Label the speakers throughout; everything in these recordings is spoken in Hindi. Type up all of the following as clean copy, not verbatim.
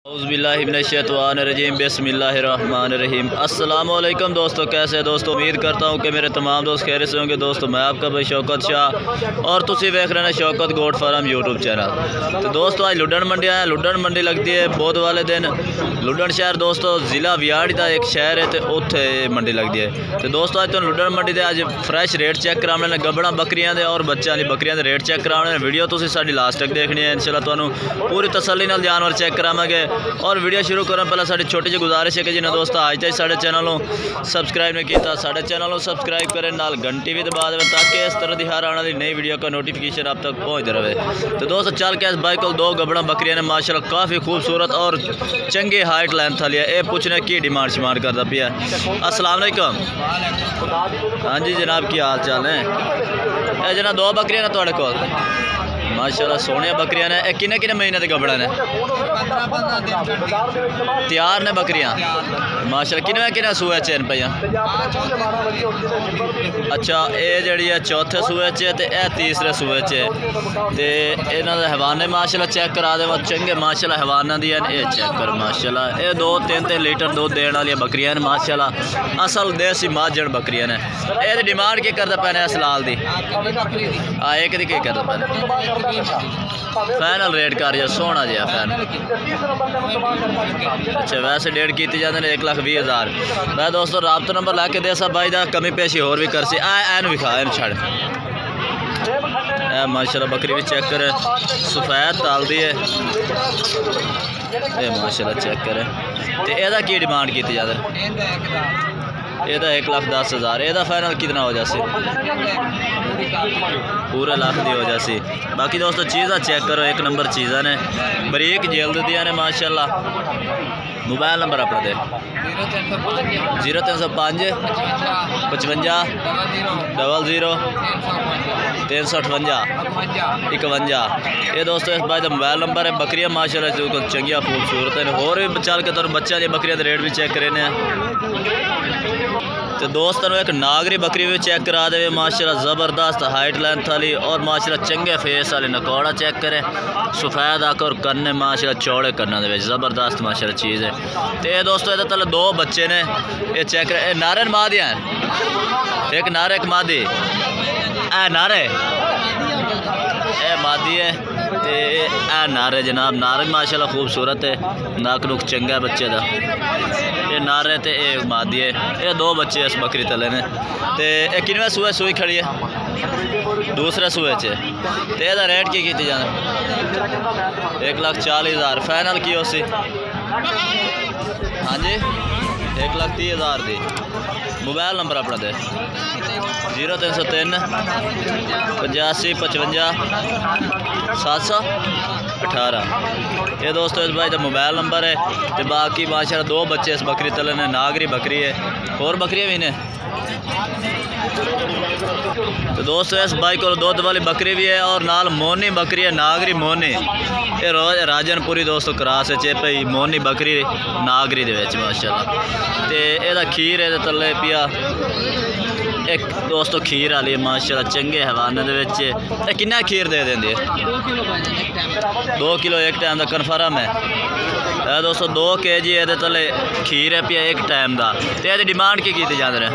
Speaker 1: औज़ुबिल्लाहिमिनश्शैतानिर्रजीम बिस्मिल्लाहिर्रहमानिर्रहीम। अस्सलाम वालेकुम दोस्तों, कैसे हैं दोस्तों? उम्मीद करता हूँ कि मेरे तमाम दोस्त खैरियत से होंगे। दोस्तों मैं आपका भाई शौकत शाह और तुसी देख रहे हैं Shaukat goat farm YouTube channel. तो दोस्तों आज लुडन मंडी आया। लुडन मंडी लगती है बहुत वाले दिन। लुडन शहर दोस्तों ज़िला वियाड़ी का एक शहर है, तो उत्थे मंडी लगती है। तो दोस्तों आज तो लुडन मंडी के अज फ्रैश रेट चेक कराने ने गबड़ा बकरियां दे और बच्चों की बकरियां के रेट चेक कराने। वीडियो तुसी साडी लास्ट तक देखनी है, इंशाल्लाह तुहानू पूरी तसल्ली नाल जानवर चेक करावांगे। और वीडियो शुरू करने पहले साड़ी छोटी जी गुजारिश है कि जिन्हें दोस्त आज तक साढ़े चैनल सबसक्राइब नहीं किया, साढ़े चैनल सबसक्राइब करें, नाल घंटी भी दबा दें ताकि इस तरह की हर आने वाली नई वीडियो का नोटिफिकेशन आप तक पहुँचते रहे। तो दोस्तों चल के इस बाइक को दो गबड़ा बकरियां ने माशाल्लाह काफ़ी खूबसूरत और चंगी हाइट लेंथ वाली है। ये पूछने की डिमांड शिमांड करता पिया। अस्सलाम वालेकुम। हाँ जी जनाब, की हाल चाल है? ये जनाब दो बकरियां ने तुहाडे कोल माशाल्लाह सोहनिया बकरियां ने। किन्ने किन्ने महीने के गबड़ा ने तैयार ने बकरियां माशाल्लाह? किन्ने किन्ने सूए च पईयां? अच्छा ये जड़ी है चौथे सूए च ते ए तीसरे सूए च। ते इन्हां दे हवाने माशाल्लाह चेक करा दे चंगे माशाल्लाह हवाना दी ये चेक कर माशाल्लाह। ये 2-3 लीटर दूध देने वाली बकरियां ने माशाल्लाह, असल देसी माजन बकरियां ने। ये डिमांड की करदा पैने इस लाल दी? एक दी की करदा पैने? फाइनल रेट कर जा सोहना जिहा फाइनल। अच्छा वैसे डेढ़ की जाते हैं 1,20,000। मैं दोस्तों राबता नंबर लैके दे सा भाई का कमी पेशी होर भी कर सी। एन विखा एन छड़ माशाल्लाह बकरी भी चेक करे, सफेद ताल दी है ये माशाल्लाह चेक करे। तो यदा की डिमांड की जाते? यदा 1,10,000। यदा फाइनल कितना हो जासी? पूरे लाख दी हो जासी। बाकी दोस्तों चीज़ा चेक करो, एक नंबर चीज़ा ने बरीक जल्द दिया ने माशाल्लाह। मोबाइल नंबर अपना दे 0305 55 00 358 51। ये दोस्तों इस भाई का मोबाइल नंबर है। बकरियां माशाल्लाह जो चंगिया खूबसूरत है। और भी चल के तुम बच्चा दी बकरियां रेट भी चेक करें। तो दोस्तों एक नागरी बकरी भी चेक करा दे माशाल्लाह, ज़बरदस्त हाइट लेंथ वाली और माशाल्लाह चंगे फेस वाली नकौड़ा चेक करें, सफ़ेद आकर करने माशाल्लाह चौड़े करने दे ज़बरदस्त माशाल्लाह चीज़ है। तो ये दोस्तों ये तले दो बच्चे ने ये चेक करें। नारे मादी हैं, एक नारे एक मादी। ए नारे ए मादी है ते ए नारे जनाब। नारे माशाल्लाह खूबसूरत है, नाक नुक चंगा बच्चे का। ये नारे ते ये मादी है। ये दो बच्चे इस बकरी तले ने। तो ये किनवे सूए सूई खड़ी है? दूसरे सूए च। तो यदा रेट की जाना? 1,40,000 फाइनल की उसी? हाँ जी 1,30,000 दी। मोबाइल नंबर अपना दे 0303 85 55 718। ये दोस्तों इस भाई का मोबाइल नंबर है। तो बाकी माशाल्लाह दो बच्चे इस बकरी तले ने, नागरी बकरी है। और बकरियाँ भी ने। तो दोस्तों इस भाई को दूध वाली बकरी भी है और नाल मोनी बकरी है, नागरी मोनी। ये रोज राजनपुरी दोस्तों क्रास है चेपई मोनी बकरी नागरी दे विच माशाल्लाह। ते एदा खीर है तले पिया एक दोस्तों खीर वाली है माशाल्लाह चंगे हवाने दे विच। ते कितना खीर दे देंदी है? 2 किलो एक टाइम का कन्फर्म है दोस्तों। 2 kg ये तले खीर है पिया एक टाइम का। तो ये डिमांड की जाते हैं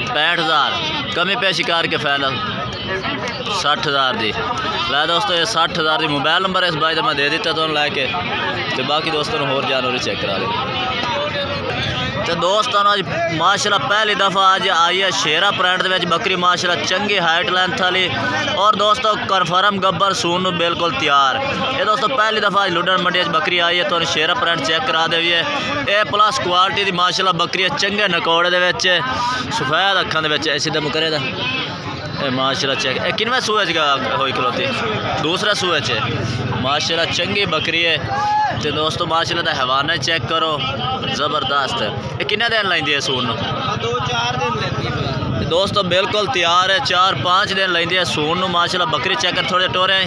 Speaker 1: 65,000। कमी पेशी करके फाइनल 60,000 दी। लै दोस्तों ये 60,000 दी मोबाइल नंबर इस भाई का मैं दे दिता तो लैके। तो बाकी दोस्तों होर जानवर चेक करा दे। तो दोस्तों आज माशाल्लाह पहली दफ़ा आज आई है शेरा प्रिंट के बकरी माशाल्लाह चंगी हाइट लेंथ वाली और दोस्तों कन्फर्म गब्बर सून बिल्कुल तैयार। ये दोस्तों पहली दफ़ा आज लुडन मंडी बकरी आई है, तो शेरा प्रिंट चेक करा दे भी है। ए प्लस क्वालिटी की माशाल्लाह बकरी है, चंगे नकौड़े के सफेद अखां दे सीधे मुकरे दा माशाल्लाह चेक। किनवे सूए होई खलोती? दूसरा सूए च माशाल्लाह चंगी बकरी है। तो दोस्तों माशाल्लाह दा हवाना चेक करो ज़बरदस्त। ये किन्ने दिन लैंदी है सून? 2-4 दिन लैंदी है दोस्तों, बिल्कुल तैयार है। 4-5 दिन लैंदी है सून माशाल्लाह। बकरी चेक कर थोड़े टोरे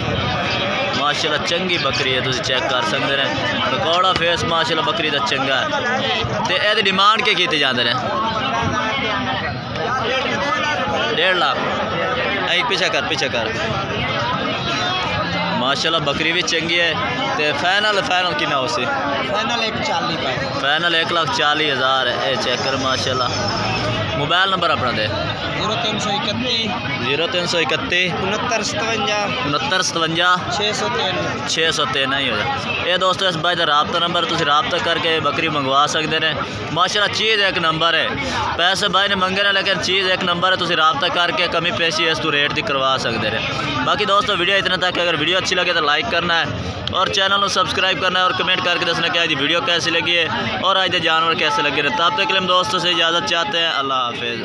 Speaker 1: माशाल्लाह चंगी बकरी है, तुम चेक कर सकते हैं। रिकॉर्डा फेस माशाल्लाह बकरी का चंगा है। तो ये डिमांड के की जाते हैं? 1.5 लाख। पीछे कर माशाल्लाह बकरी भी चंगी है। तो फाइनल कितना हो सी?
Speaker 2: फाइनल 140 पाए।
Speaker 1: फाइनल 1,40,000 है। ये चेक कर माशाल्लाह। मोबाइल नंबर अपना दे।
Speaker 2: 0331
Speaker 1: 0331
Speaker 2: 6957
Speaker 1: 603 ही हो जाए। ये दोस्तों इस भाई का रबता नंबर, तुम रबता करके बकरी मंगवा सकते हैं। माशाल्लाह चीज़ एक नंबर है। पैसे भाई ने मंगे ना, लेकिन चीज़ एक नंबर है। तुम रबता करके कमी पेशी इस तू रेट की करवा सकते हैं। बाकी दोस्तों वीडियो इतना तक, अगर वीडियो अच्छी लगे तो लाइक करना है और चैनल को सब्सक्राइब करना है और कमेंट करके दसना कि आज वीडियो कैसी लगी है और आज जानवर कैसे लगे। तब तक के लिए हम दोस्तों से इजाज़त चाहते हैं। अल्लाह हाफिज़।